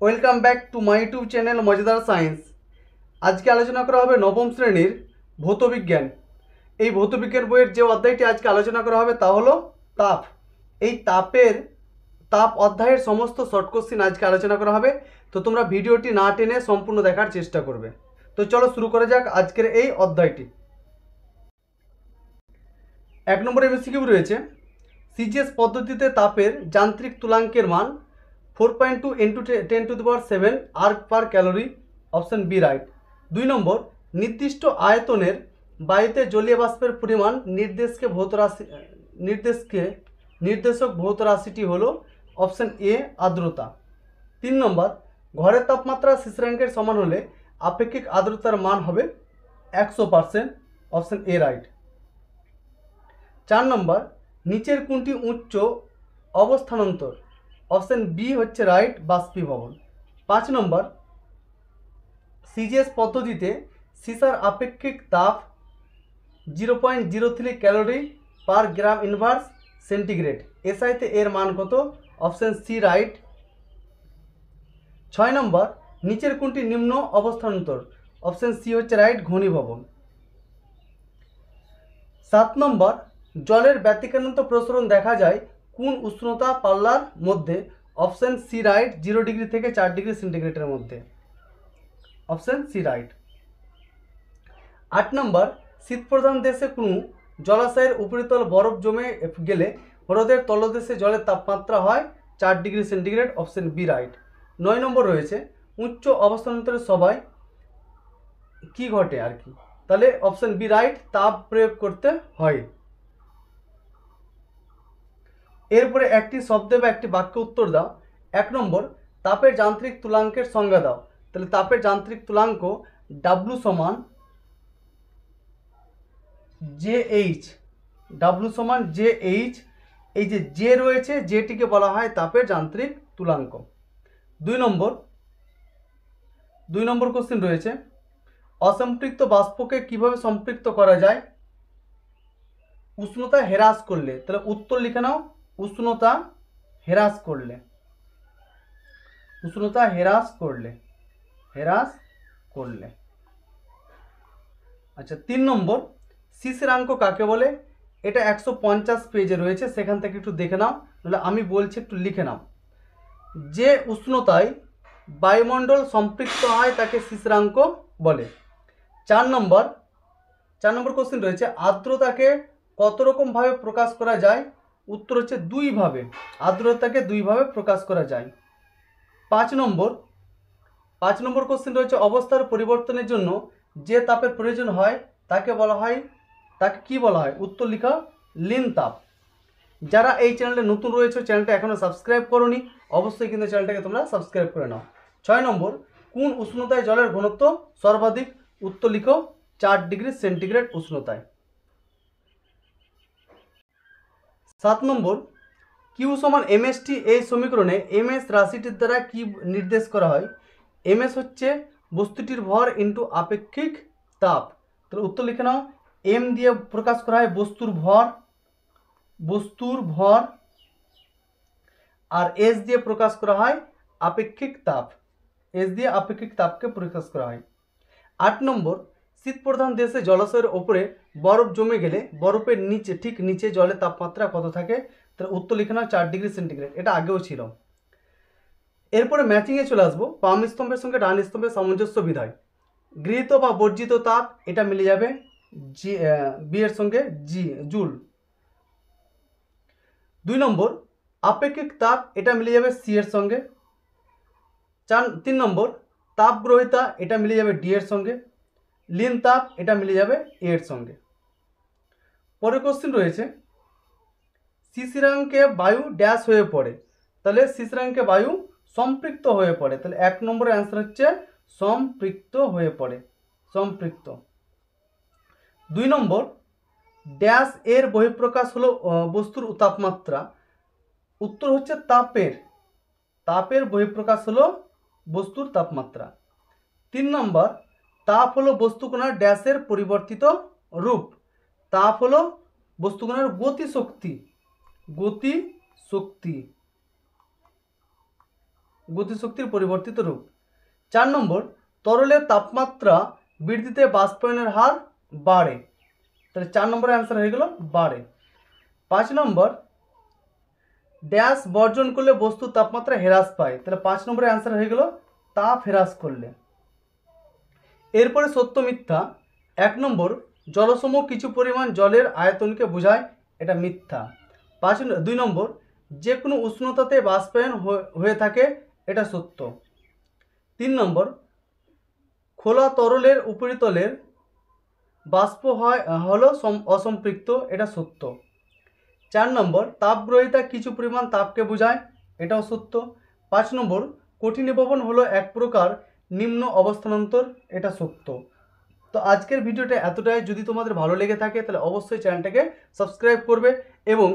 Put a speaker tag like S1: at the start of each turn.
S1: Welcome back to my YouTube channel মজাদার science. আজকে আলোচনা করা হবে নবম শ্রেণীর ভৌতবিজ্ঞান। এই ভৌতবিজ্ঞান বইয়ের যে অধ্যায়টি আজকে আলোচনা করা হবে তা হলো তাপ। এই তাপ অধ্যায়ের সমস্ত শর্ট কোশ্চিন আজকে আলোচনা করা হবে। তো তোমরা ভিডিওটি না টেনে সম্পূর্ণ দেখার চেষ্টা করবে। তো চলো শুরু করা যাক আজকের এই অধ্যায়টি। 1 নম্বর এমসিকিউ রয়েছে, সিজিএস পদ্ধতিতে তাপের যান্ত্রিক তুলাঙ্কের মান 4.2 × 10⁷ erg per calorie, option B right. 2 নম্বর, নির্দিষ্ট আয়তনের বায়ুতে জলীয় বাষ্পের পরিমাণ নির্দেশক ভৌত রাশিটি হলো, অপশন এ আর্দ্রতা। 3 নম্বর, ঘরের তাপমাত্রা সিসরাঙ্কের সমান হলে আপেক্ষিক আর্দ্রতার মান হবে 100%, অপশন এ রাইট। 4 নম্বর, নিচের কোনটি উচ্চ অবস্থানান্তর, অপশন বি হচ্ছে রাইট, বাষ্পীভবন। 5 নম্বর, সিজিএস পদ্ধতিতে সিসার আপেক্ষিক তাপ 0.03 ক্যালোরি পার গ্রাম ইনভার্স সেন্টিগ্রেড, এসআইতে এর মান কত, অপশন সি রাইট। 6 নম্বর, নিচের কোনটি নিম্ন অবস্থানান্তর, অপশন সি হচ্ছে রাইট, ঘনীভবন। 7 নম্বর, জলের ব্যতিক্রান্ত প্রসরণ দেখা যায় কোন উষ্ণতা পাল্লার মধ্যে, অপশন সি রাইট, 0 ডিগ্রি থেকে 4 ডিগ্রি সেন্টিগ্রেডের মধ্যে, অপশন সি রাইট। 8 নম্বর, শীতপ্রধান দেশে কোনো জলাশয়ের উপরিতল বরফ জমে গেলে হ্রদের তলদেশে জলের তাপমাত্রা হয় 4 degree centigrade, option B right. 9 নম্বর রয়েছে, উচ্চ অবস্থানান্তরের সবাই কি ঘটে আর কি, তাহলে অপশন বি রাইট, তাপ প্রয়োগ করতে হয়। এরপরে একটি শব্দে বা একটি বাক্যে উত্তর দাও। 1 নম্বর, তাপের যান্ত্রিক তুলাঙ্কের সংজ্ঞা দাও। তাহলে তাপের যান্ত্রিক তুলাঙ্ক ডাব্লু সমান জেএইচ, ডাব্লু সমান জেএইচ। এই যে জে রয়েছে, জেটিকে বলা হয় তাপের যান্ত্রিক তুলাঙ্ক। 2 নম্বর কোশ্চেন রয়েছে, অসম্পৃক্ত বাষ্পকে কিভাবে সম্পৃক্ত করা যায় উষ্ণতা হ্রাস করলে। তাহলে উত্তর লিখে নাও, উষ্ণতা হ্রাস করলে, উষ্ণতা হ্রাস করলে, হ্রাস করলে। আচ্ছা, 3 নম্বর, শিশিরাঙ্ক কাকে বলে। এটা 150 পেজে রয়েছে, সেখান থেকে একটু দেখে নাও, তাহলে আমি বলছি একটু লিখে নাও। যে উষ্ণতায় বায়ুমণ্ডল সম্পৃক্ত হয় তাকে শিশিরাঙ্ক বলে। 4 নম্বর কোশ্চেন রয়েছে, আর্দ্রতাকে কত রকম ভাবে প্রকাশ করা যায়। উত্তর হচ্ছে 2 ভাবে, আর্দ্রতাকে 2 ভাবে প্রকাশ করা যায়। 5 নম্বর কোশ্চেন রয়েছে, অবস্থার পরিবর্তনের জন্য যে তাপের প্রয়োজন হয় তাকে কি বলা হয়। উত্তর লিখা, লীন তাপ। যারা এই চ্যানেলে নতুন রয়েছে, চ্যানেলটা এখনো সাবস্ক্রাইব করোনি, অবশ্যই কিন্তু চ্যানেলটাকে তোমরা সাবস্ক্রাইব করে নাও। 6 নম্বর, কোন উষ্ণতায় জলের ঘনত্ব সর্বাধিক। উত্তর লিখো, 4 ডিগ্রি সেন্টিগ্রেড উষ্ণতায়। 7 নম্বর, কিউ সমান এমএসটি। এই সমীকরণে এমএস রাশিটির দ্বারা কি নির্দেশ করা হয়। এমএস হচ্ছে বস্তুটির ভর ইন্টু আপেক্ষিক তাপ। তাহলে উত্তর লিখে নাও, এম দিয়ে প্রকাশ করা হয় বস্তুর ভর, আর এস দিয়ে প্রকাশ করা হয় আপেক্ষিক তাপ, এস দিয়ে আপেক্ষিক তাপকে প্রকাশ করা হয়। 8 নম্বর, শীতপ্রধান দেশে জলাশয়ের ওপরে বরফ জমে গেলে বরফের নিচে, ঠিক নিচে জলের তাপমাত্রা কত থাকে। তাহলে উত্তর লিখে নাও, 4 ডিগ্রি সেন্টিগ্রেড। এটা আগেও ছিল। এরপরে ম্যাচিংয়ে চলে আসবো। বাম স্তম্ভের সঙ্গে ডান স্তম্ভের সামঞ্জস্য বিধায় গৃহীত বা বর্জিত তাপ, এটা মিলে যাবে বি এর সঙ্গে জুল। 2 নম্বর, আপেক্ষিক তাপ, এটা মিলে যাবে সি এর সঙ্গে। 3 নম্বর, তাপ গ্রহিতা, এটা মিলে যাবে ডি এর সঙ্গে। লীন তাপ, এটা মিলে যাবে এ এর সঙ্গে। পরের কোশ্চেন রয়েছে, শিশিরাঙ্কে বায়ু ড্যাশ হয়ে পড়ে। তাহলে শিশিরাঙ্কে বায়ু সম্পৃক্ত হয়ে পড়ে। তাহলে 1 নম্বরের অ্যান্সার হচ্ছে সম্পৃক্ত হয়ে পড়ে, সম্পৃক্ত। 2 নম্বর, ড্যাশ এর বহিঃপ্রকাশ হলো বস্তুর তাপমাত্রা। উত্তর হচ্ছে তাপের বহিঃপ্রকাশ হলো বস্তুর তাপমাত্রা। 3 নম্বর, তাপ হলো বস্তুকণার ড্যাশের পরিবর্তিত রূপ। তাপ হলো বস্তুকণার গতিশক্তি। গতিশক্তির পরিবর্তিত রূপ। 4 নম্বর, তরলের তাপমাত্রা বৃদ্ধিতে বাষ্পায়নের হার বাড়ে। তাহলে 4 নম্বরের অ্যান্সার হয়ে গেল বাড়ে। 5 নম্বর, ড্যাশ বর্জন করলে বস্তুর তাপমাত্রা হ্রাস পায়। তাহলে 5 নম্বরের অ্যান্সার হয়ে গেল তাপ হ্রাস করলে। এরপরে সত্য মিথ্যা। 1 নম্বর, জলসমূহ কিছু পরিমাণ জলের আয়তনকে বোঝায়, এটা মিথ্যা। 2 নম্বর, যে কোনো উষ্ণতাতে বাষ্পায়ন হয়ে থাকে, এটা সত্য। 3 নম্বর, খোলা তরলের উপরিতলের বাষ্প হলো অসম্পৃক্ত, এটা সত্য। 4 নম্বর, তাপগ্রহিতা কিছু পরিমাণ তাপকে বোঝায়, এটাও সত্য। 5 নম্বর, কঠিনীভবন হলো এক প্রকার নিম্ন অবস্থানান্তর, এটা সত্য। তো আজকের ভিডিওটা এতটাই। যদি তোমাদের ভালো লেগে থাকে তাহলে অবশ্যই চ্যানেলটাকে সাবস্ক্রাইব করবে এবং